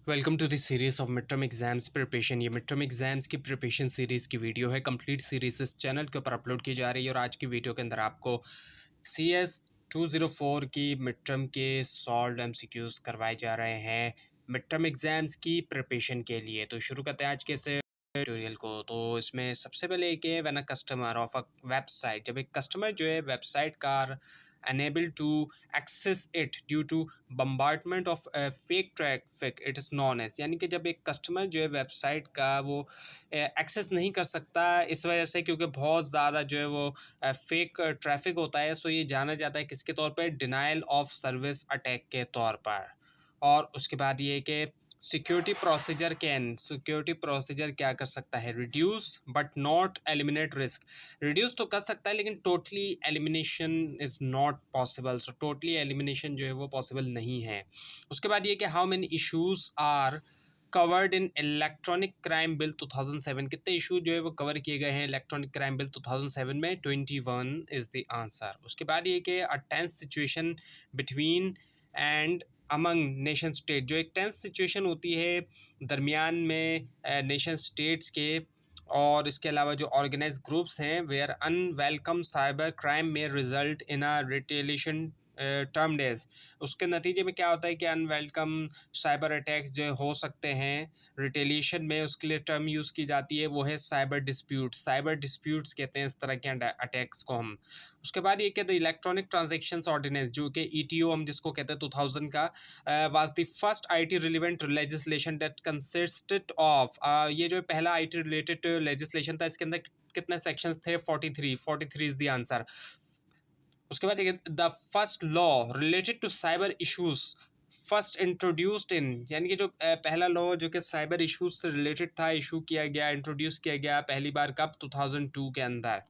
Welcome to this series of mid term exams preparation. ये mid term exams की preparation series की video है। Complete series इस channel के ऊपर अपलोड की जा रही है और आज की वीडियो के अंदर आपको CS 204 की मिड टर्म के सॉल्व MCQs करवाए जा रहे हैं मिड टर्म एग्जाम्स की प्रिपरेशन के लिए। तो शुरू करते हैं आज के इस ट्यूटोरियल को। तो इसमें सबसे पहले एक है when a customer of a website, जब एक कस्टमर जो है वेबसाइट का unable to access it due to bombardment of fake traffic it is known as, यानी कि जब एक कस्टमर जो है वेबसाइट का वो एक्सेस नहीं कर सकता इस वजह से क्योंकि बहुत ज़्यादा जो है वो फेक ट्रैफिक होता है, सो ये जाना जाता है किसके तौर पर, डिनाइल ऑफ सर्विस अटैक के तौर पर। और उसके बाद ये कि सिक्योरिटी प्रोसीजर क्या कर सकता है, reduce but not eliminate risk. Reduce तो कर सकता है लेकिन totally elimination is not possible, so totally elimination जो है वो पॉसिबल नहीं है। उसके बाद ये कि how many issues are covered in electronic crime bill 2007, कितने इशू जो है वो कवर किए गए हैं इलेक्ट्रॉनिक क्राइम बिल 2007 में, 21 इज़ द आंसर। उसके बाद ये कि a tense situation between and among nation state, जो एक टेंस सिचुएशन होती है दरमियान में नेशन स्टेट्स के और इसके अलावा जो ऑर्गेनाइज ग्रुप्स हैं, वेयर अनवेलकम साइबर क्राइम में result in a retaliation term days. उसके नतीजे में क्या होता है कि अनवेलकम साइबर अटैक्स जो हो सकते हैं रिटेलिएशन में, उसके लिए टर्म यूज़ की जाती है वो है साइबर डिस्प्यूट। साइबर डिस्प्यूट्स कहते हैं इस तरह के अटैक्स को हम। उसके बाद ये कहते हैं इलेक्ट्रॉनिक ट्रांजेक्शंस ऑर्डिनेंस, जो कि ETO हम जिसको कहते हैं 2000 का, was the first IT relevant legislation that consisted of, ये जो पहला IT रिलेटेड लेजिस्लेशन था इसके अंदर कितने सेक्शंस थे, 43 इज द आंसर। उसके बाद the first law related to cyber issues first introduced in, यानी कि जो पहला लॉ जो कि साइबर इश्यूज से रिलेटेड था इशू किया गया, इंट्रोड्यूस किया गया पहली बार कब, 2002 के अंदर।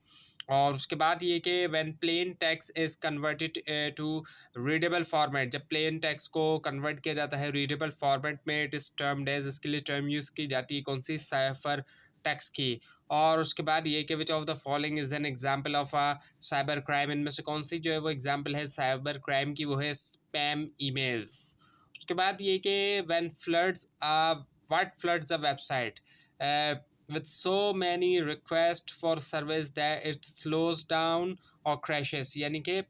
और उसके बाद ये कि when plain text is converted to readable format, जब प्लेन टेक्स्ट को कन्वर्ट किया जाता है रीडेबल फॉर्मेट में, इट इज़ टर्म्ड एज, इसके लिए टर्म यूज़ की जाती है कौन सी, साइफर टेक्स्ट की। और उसके बाद ये कि which of the following is an example of a cyber crime, इनमें से कौन सी जो है वो एग्जांपल है साइबर क्राइम की, वो है स्पैम ईमेल्स। उसके बाद ये कि when floods what floods a website with so many requests for service that it slows down or crashes, यानी कि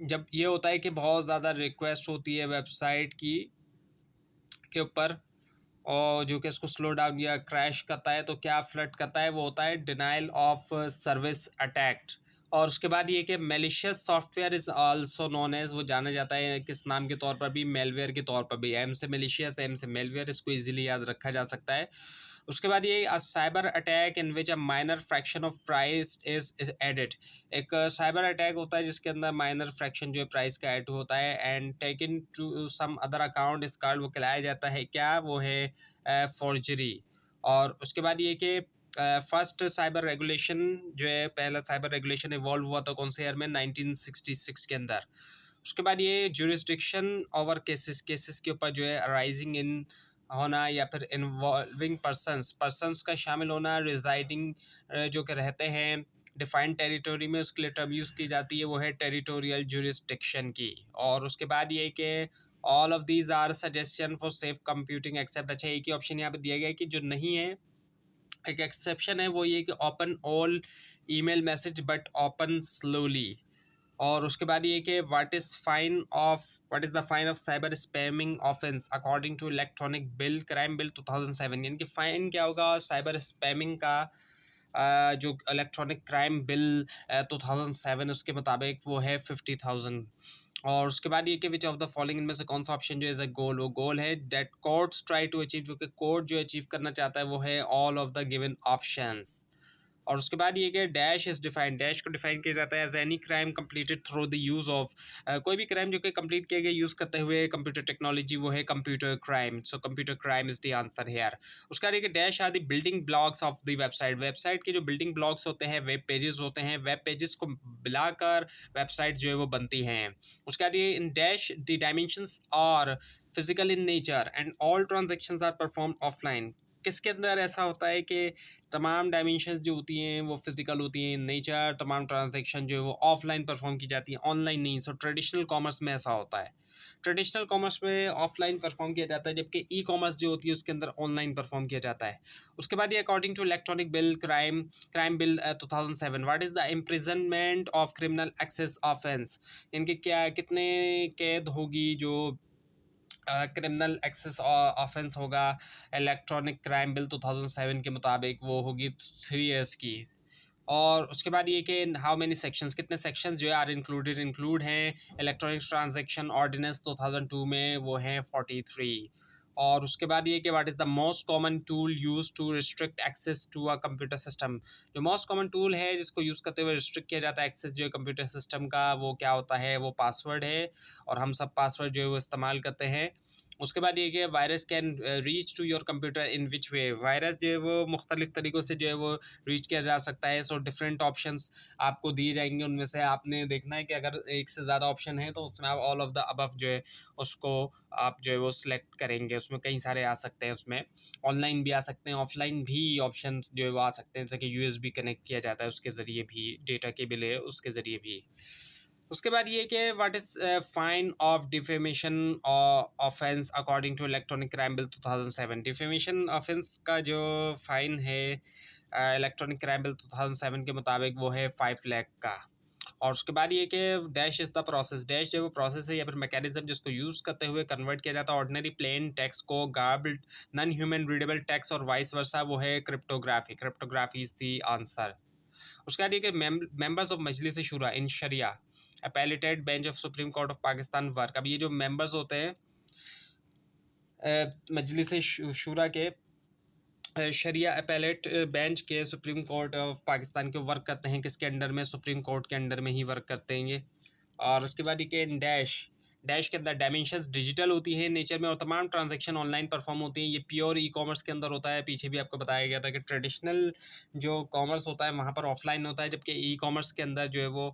जब ये होता है कि बहुत ज़्यादा रिक्वेस्ट होती है वेबसाइट की के ऊपर और जो कि इसको स्लो डाउन या क्रैश करता है, तो क्या फ्लड करता है, वो होता है डिनाइल ऑफ सर्विस अटैक। और उसके बाद ये कि malicious software is also known as, वो जाना जाता है किस नाम के तौर पर भी, मेलवेयर के तौर पर भी। एम से मेलिशियस, एम से मेलवेयर, इसको इजीली याद रखा जा सकता है। उसके बाद ये cyber attack in which a minor fraction of price is added, एक साइबर अटैक होता है जिसके अंदर माइनर फ्रैक्शन जो है प्राइस का ऐड होता है and taken to some other account, is called वो कहलाया जाता है क्या, वो है फॉर्जरी। और उसके बाद ये कि फर्स्ट साइबर रेगुलेशन जो है, पहला साइबर रेगुलेशन इवॉल्व हुआ था कौन से ईयर में, 1966 के अंदर। उसके बाद ये जुरिस्डिक्शन ओवर केसेस के ऊपर जो है अराइजिंग इन होना या फिर इन्वॉल्विंग पर्सनस का शामिल होना, रिजाइडिंग जो कि रहते हैं डिफाइंड टेरिटोरी में, उसके लिए टर्म यूज़ की जाती है वो है टेरिटोरियल जुरिस्डिक्शन की। और उसके बाद ये कि all of these are suggestion for safe computing except, अच्छा एक ही ऑप्शन यहाँ पे दिया गया है कि जो नहीं है, एक एक्सेप्शन है वो ये कि open all email message but open slowly. और उसके बाद ये कि what is the fine of cyber spamming offence according to electronic bill crime bill 2007, यानी कि फ़ाइन क्या होगा साइबर स्पैमिंग का, जो इलेक्ट्रॉनिक क्राइम बिल 2007 उसके मुताबिक वो है 50,000। और उसके बाद ये कि विच ऑफ द फॉलोइंग, इनमें से कौन सा ऑप्शन जो है गोल, वो गोल है that courts try to achieve, क्योंकि कोर्ट जो अचीव करना चाहता है वो है all of the given options. और उसके बाद ये कि डैश इज़ डिफाइंड, डैश को डिफाइन किया जाता है as any crime completed through the use of, कोई भी क्राइम जो कि कंप्लीट किया गया यूज़ करते हुए कंप्यूटर टेक्नोलॉजी, वो है computer crime, so computer crime is the answer here. उसका ये कि dash are the building blocks of the website, website के जो बिल्डिंग ब्लॉक्स होते हैं वेब पेजेस होते हैं, वेब पेजेस को मिलाकर वेबसाइट जो है वो बनती हैं। उसके बाद ये in dash the dimensions are physical in nature and all transactions are perform offline, किसके अंदर ऐसा होता है कि तमाम डायमेंशंस जो होती हैं वो फिजिकल होती हैं इन नेचर, तमाम ट्रांजैक्शन जो है वो ऑफलाइन परफॉर्म की जाती है, ऑनलाइन नहीं। सो ट्रेडिशनल कॉमर्स में ऐसा होता है। ट्रेडिशनल कॉमर्स में ऑफलाइन परफॉर्म किया जाता है, जबकि ई कॉमर्स जो होती है उसके अंदर ऑनलाइन परफॉर्म किया जाता है। उसके बाद ये according to electronic bill crime bill 2007, what is the imprisonment of criminal access offence, इनके क्या कितने कैद होगी जो क्रिमिनल एक्सेस ऑफेंस होगा इलेक्ट्रॉनिक क्राइम बिल 2007 के मुताबिक, वो होगी 3 years की। और उसके बाद ये कि हाउ मेनी सेक्शंस, कितने सेक्शंस जो है आर इंक्लूड हैं इलेक्ट्रॉनिक ट्रांजैक्शन ऑर्डिनेंस 2002 में, वो हैं 43। और उसके बाद ये कि what is the most common tool use to restrict access to a computer system, जो मोस्ट कॉमन टूल है जिसको यूज़ करते हुए रिस्ट्रिक्ट किया जाता है एक्सेस जो है कंप्यूटर सिस्टम का, वो क्या होता है, वो पासवर्ड है। और हम सब पासवर्ड जो है वो इस्तेमाल करते हैं। उसके बाद ये कि virus can reach to your computer in which way, virus जो है वो मुख्तलिफ तरीक़ों से जो है वो रीच किया जा सकता है। सो डिफरेंट ऑप्शंस आपको दिए जाएंगे, उनमें से आपने देखना है कि अगर एक से ज़्यादा ऑप्शन है तो उसमें आप ऑल ऑफ द अबव जो है उसको आप जो है वो सिलेक्ट करेंगे। उसमें कई सारे आ सकते हैं, उसमें ऑनलाइन भी आ सकते हैं, ऑफलाइन भी ऑप्शन जो है वो आ सकते हैं, जैसे कि USB कनेक्ट किया जाता है उसके ज़रिए भी, डेटा केबल है उसके ज़रिए भी। उसके बाद ये कि what is fine of defamation offence according to electronic crime bill 2007, defamation offence का जो फ़ाइन है इलेक्ट्रॉनिक क्राइम बिल 2007 के मुताबिक वो है 5 लाख का। और उसके बाद ये कि dash is the process, dash जो वो प्रोसेस है या फिर मैकेनिज्म जिसको यूज़ करते हुए कन्वर्ट किया जाता है ऑर्डिनरी प्लेन टेक्स्ट को garbled non human readable text और वाइस वर्सा, वो है cryptography, cryptography is the answer. उसके बाद ये कि members of Majlis Shura in Sharia appellate bench of Supreme Court of Pakistan work, अब ये जो मेंबर्स होते हैं मजलिस शुरा के शरिया अपैलेट बेंच के सुप्रीम कोर्ट ऑफ पाकिस्तान के वर्क करते हैं किसके अंडर में, सुप्रीम कोर्ट के अंडर में ही वर्क करते हैं ये। और उसके बाद ये कि डैश, डैश के अंदर डायमेंशंस डिजिटल होती है नेचर में और तमाम ट्रांजैक्शन ऑनलाइन परफॉर्म होती हैं। ये प्योर ई कॉमर्स के अंदर होता है, पीछे भी आपको बताया गया था कि ट्रेडिशनल जो कॉमर्स होता है वहाँ पर ऑफलाइन होता है, जबकि ई कॉमर्स के अंदर जो है वो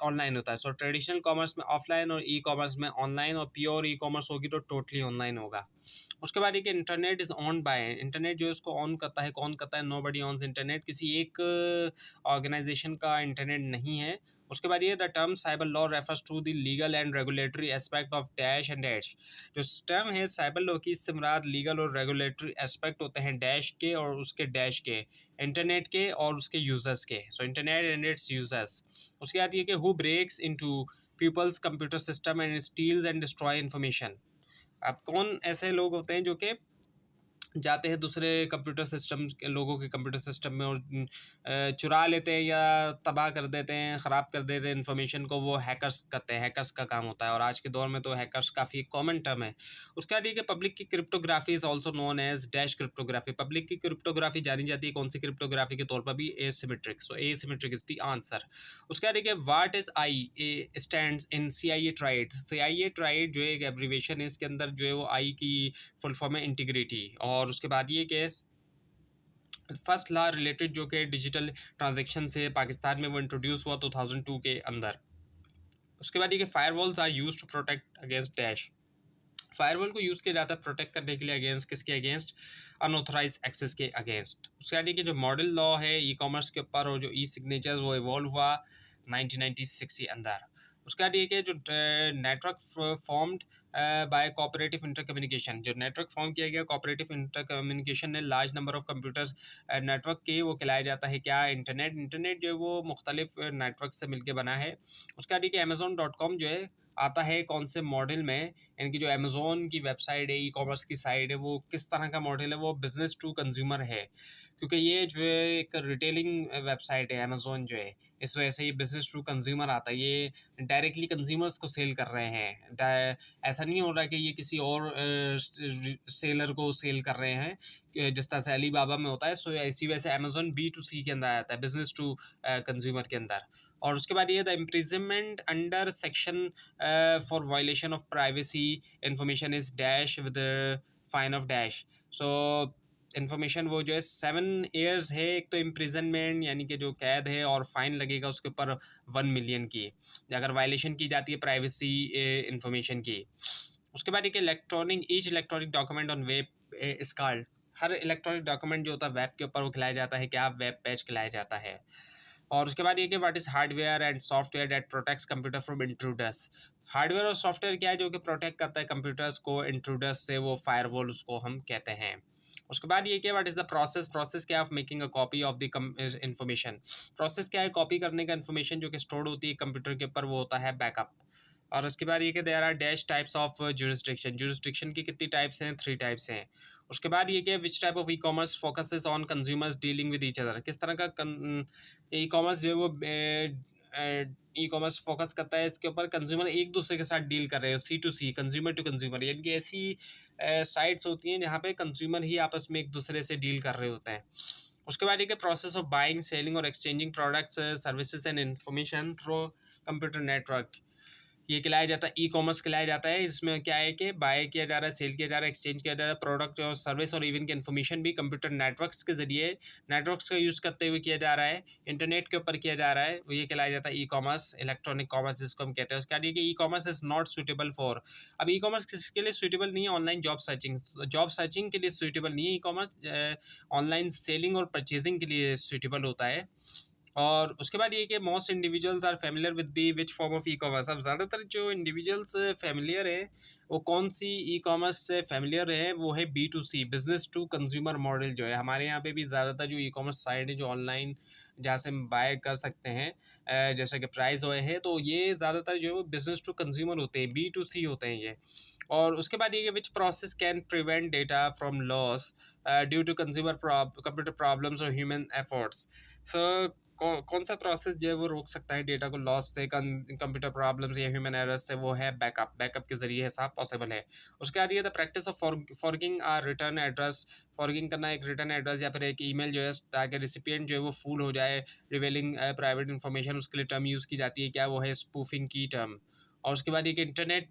ऑनलाइन होता है। सो ट्रेडिशनल कॉमर्स में ऑफलाइन और ई कॉमर्स में ऑनलाइन, और प्योर ई कॉमर्स होगी तो टोटली ऑनलाइन होगा। उसके बाद ये कि internet is on by, internet जो है उसको ऑन करता है, कौन करता है, नो बडी ऑन इंटरनेट, किसी एक ऑर्गेनाइजेशन का इंटरनेट नहीं है। उसके बाद ये the term cyber law refers to the legal and regulatory aspect of dash and dash, जो टर्म है साइबर लॉ की, इससे मुराद लीगल और रेगुलेटरी एस्पेक्ट होते हैं डैश के और उसके डैश के, इंटरनेट के और उसके यूज़र्स के। So internet and its users. उसके बाद ये कि who breaks into people's computer system and steals and destroy information, अब कौन ऐसे लोग होते हैं जो कि जाते हैं दूसरे कंप्यूटर सिस्टम के लोगों के कंप्यूटर सिस्टम में और चुरा लेते हैं या तबाह कर देते हैं, ख़राब कर देते हैं इन्फॉर्मेशन को, वो हैकर्स करते हैं, हैकर्स का काम होता है। और आज के दौर में तो हैकर्स काफ़ी कॉमन टर्म है। उसके बाद ये कि public key cryptography is also known as dash cryptography, public key cryptography जानी जाती है कौन सी क्रिप्टोग्राफी के तौर पर भी, asymmetric. So asymmetric is the answer. उसके बाद ये कि what is I A stands in CIA tried, CIA tried जो है एक एब्रीवेशन है, इसके अंदर जो है वो आई की फुल फॉर्म है इंटीग्रिटी। और उसके बाद ये केस फर्स्ट लॉ रिलेटेड जो कि डिजिटल ट्रांजैक्शन से पाकिस्तान में वो इंट्रोड्यूस हुआ 2002 के अंदर। उसके बाद ये कि firewalls are use to protect against dash, firewall को यूज़ किया जाता है प्रोटेक्ट करने के लिए अगेंस्ट किसके अगेंस्ट, अनऑथराइज एक्सेस के अगेंस्ट। उसके बाद ये कि जो मॉडल लॉ है ई कॉमर्स के ऊपर और जो ई सिग्नेचर्स वो इवॉल्व हुआ 1996 के अंदर। उसके बाद ये कि जो network formed by cooperative inter communication, जो नेटवर्क फॉर्म किया गया कोऑपरेटिव इंटर कम्युनिकेशन ने large number of computers network के, वो कहलाया जाता है क्या, इंटरनेट। इंटरनेट जो है वो मुख्तलिफ नेटवर्क से मिलकर बना है। उसके बाद ये कि Amazon.com जो है आता है कौन से मॉडल में, इनकी जो अमेज़ोन की वेबसाइट है, ई कॉमर्स की साइट है, वो किस तरह का मॉडल है, वो बिज़नेस टू कंज्यूमर है, क्योंकि ये जो है एक रिटेलिंग वेबसाइट है अमेज़ोन जो है, इस वजह से ये बिज़नेस टू कंज्यूमर आता है, ये डायरेक्टली कंज्यूमर्स को सेल कर रहे हैं। ऐसा नहीं हो रहा कि ये किसी और सेलर को सेल कर रहे हैं जिस तरह से अली बाबा में होता है। सो इसी वजह से अमेज़ोन B2C के अंदर आता है, बिज़नेस टू कंज्यूमर के अंदर। और उसके बाद ये the imprisonment under section for violation of privacy information is dash with fine of dash. So information वो जो है 7 years है, एक तो इम्प्रिजनमेंट यानी कि जो कैद है, और फाइन लगेगा उसके ऊपर 1 million की अगर वायलेशन की जाती है प्राइवेसी इंफॉर्मेशन की। उसके बाद एक electronic each electronic document on web is called, her electronic document जो होता है वेब के ऊपर वो खिलाया जाता है क्या, वेब पेज खिलाया जाता है। और उसके बाद ये कि what is hardware and software that protects computer from intruders, hardware और सॉफ्टवेयर क्या है जो कि प्रोटेक्ट करता है कंप्यूटर्स को इंट्रूडर्स से, वो फायरवॉल उसको हम कहते हैं। उसके बाद ये क्या, what is the process, process क्या of making a copy of the information. Process क्या है कॉपी करने का इन्फॉर्मेशन जो कि स्टोर होती है कंप्यूटर के ऊपर, वो होता है बैकअप। और उसके बाद ये कि there are dash types of jurisdiction, jurisdiction की कितनी टाइप्स हैं, 3 टाइप्स हैं। उसके बाद ये कि which type of e commerce focuses on consumers dealing with each other, किस तरह का ई कॉमर्स जो है वो ई कॉमर्स फोकस करता है इसके ऊपर, कंज्यूमर एक दूसरे के साथ डील कर रहे हो, C to C, consumer to consumer, यानी कि ऐसी साइट्स होती हैं जहाँ पे कंज्यूमर ही आपस में एक दूसरे से डील कर रहे होते हैं। उसके बाद ये प्रोसेस ऑफ बाइंग सेलिंग और exchanging products services and information through computer network, ये खिलाया जाता है, ई कॉमर्स खिलाया जाता है। इसमें क्या है कि बाय किया जा रहा है, सेल किया जा रहा है, एक्सचेंज किया जा रहा है, प्रोडक्ट और सर्विस और इवन की इन्फॉर्मेशन भी कंप्यूटर नेटवर्क्स के जरिए, नेटवर्क्स का यूज़ करते हुए किया जा रहा है, इंटरनेट के ऊपर किया जा रहा है, ये खिलाया जाता है ई कॉमर्स, इलेक्ट्रॉनिक कॉमर्स जिसको हम कहते हैं। उसके बाद ये कि e commerce is not suitable for, अब ई कॉमर्स किसके लिए सूटेबल नहीं है, online job searching, job searching के लिए सूटेबल नहीं है ई कॉमर्स, ऑनलाइन सेलिंग और परचेजिंग के लिए सूटेबल होता है। और उसके बाद ये कि most individuals are familiar with the which form of e commerce, अब ज़्यादातर जो इंडिविजुअल्स फेमिलियर हैं वो कौन सी ई कॉमर्स से फेमिलियर है, वो है B to C, business to consumer model जो है। हमारे यहाँ पे भी ज़्यादातर जो ई कॉमर्स साइट है जो ऑनलाइन जहाँ से हम बाय कर सकते हैं, जैसे कि प्राइस हुए हैं, तो ये ज़्यादातर जो है वो बिजनेस टू कंज्यूमर होते हैं, बी टू सी होते हैं ये। और उसके बाद ये कि which process can prevent data from loss due to consumer computer problems और ह्यूमन एफर्ट्स, सो कौन सा प्रोसेस जो है वो रोक सकता है डेटा को लॉस से, कंप्यूटर प्रॉब्लम्स या ह्यूमन एरर्स से, वो है बैकअप, बैकअप के जरिए ऐसा पॉसिबल है। उसके बाद ये the practice of forging a return address, forging करना एक रिटर्न एड्रेस या फिर एक ईमेल जो है, ताकि रिसिपिएंट जो है वो फूल हो जाए, रिवेलिंग प्राइवेट इन्फॉर्मेशन, उसके लिए टर्म यूज़ की जाती है, क्या वो है स्पूफिंग की टर्म। और उसके बाद एक इंटरनेट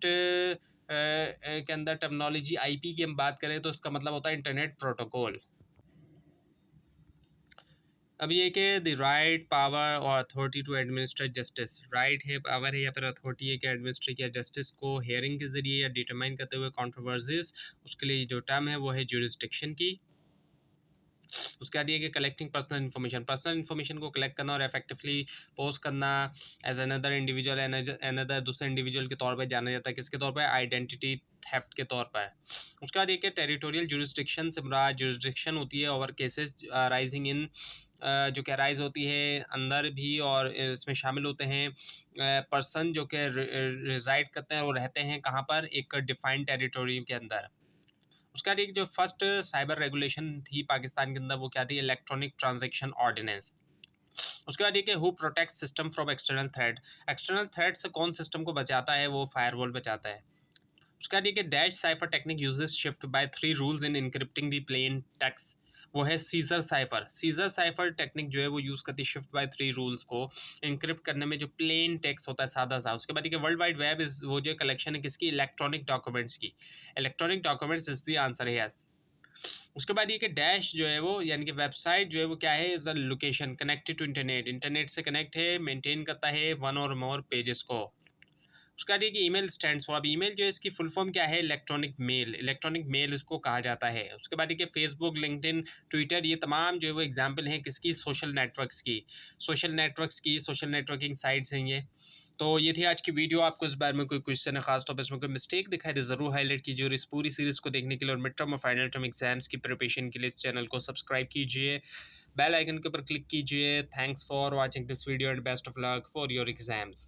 के अंदर टर्मिनोलॉजी आईपी की हम बात करें तो इसका मतलब होता है इंटरनेट प्रोटोकॉल। अब ये कि द राइट पावर और authority to administrate justice, right है, पावर है या फिर अथॉरिटी है कि एडमिनिस्ट्रेट या जस्टिस को हेयरिंग के जरिए या डिटरमाइन करते हुए कंट्रोवर्सीज, उसके लिए जो टर्म है वो है ज्यूरिसडिक्शन की। उसके बाद ये कि कलेक्टिंग पर्सनल इन्फॉर्मेशन को कलेक्ट करना और इफेक्टिवली पोस्ट करना एज अनदर इंडिविजुअल, अनदर दूसरे इंडिविजुअल के तौर पर जाना जाता है, किसके तौर पर, आइडेंटिटी थेफ्ट के तौर पर। उसके बाद एक टेरिटोरियल जुरिस्डिक्शन से मुराद जुरिस्डिक्शन होती है ओवर केसेस राइजिंग इन, जो कि राइज होती है अंदर भी और इसमें शामिल होते हैं पर्सन जो कि रिजाइड करते हैं और रहते हैं कहाँ पर, एक डिफाइंड टेरिटोरी के अंदर। उसके बाद एक जो फर्स्ट साइबर रेगुलेशन थी पाकिस्तान के अंदर वो क्या थी, इलेक्ट्रॉनिक ट्रांजैक्शन ऑर्डिनेंस। उसके बाद ये कि who protect system from external threat, external threat से कौन सिस्टम को बचाता है, वो फायरवॉल बचाता है। उसका देखिए dash cipher technique uses shift by 3 rules in encrypting the plain text, वो है Caesar cipher, Caesar cipher technique जो है वो यूज़ करती है शिफ्ट बाय 3 रूल्स को इनक्रिप्ट करने में, जो प्लेन टेक्स्ट होता है सादा सा। उसके बाद देखिए वर्ल्ड वाइड वेब इज, वो जो कलेक्शन है किसकी, इलेक्ट्रॉनिक डॉक्यूमेंट्स की, electronic documents is the answer है यस। उसके बाद ये कि डैश जो है वो यानी कि वेबसाइट जो है वो क्या है, is a location connected to internet, internet से कनेक्ट है, मेंटेन करता है वन और मोर पेजेस को। उसका बाद ये कि ईमेल स्टैंड्स फॉर, अब ईमेल जो है इसकी फुल फॉर्म क्या है, इलेक्ट्रॉनिक मेल, इलेक्ट्रॉनिक मेल इसको कहा जाता है। उसके बाद देखिए फेसबुक, लिंक्डइन, ट्विटर, ये तमाम जो है वो एग्जाम्पल हैं किसकी, सोशल नेटवर्क्स की, सोशल नेटवर्क्स की, सोशल नेटवर्किंग साइट्स हैं ये। तो ये थी आज की वीडियो। आपको इस बारे में कोई क्वेश्चन है, खास तौर पर इसमें कोई मिस्टेक दिखाई दे ज़रूर हाईलाइट कीजिए, और इस पूरी सीरीज़ को देखने के लिए और मिड टर्म और फाइनल टर्म एग्जाम्स की प्रिपरेशन के लिए इस चैनल को सब्सक्राइब कीजिए, बेल आइकन के ऊपर क्लिक कीजिए। Thanks for watching this video and best of luck for your exams.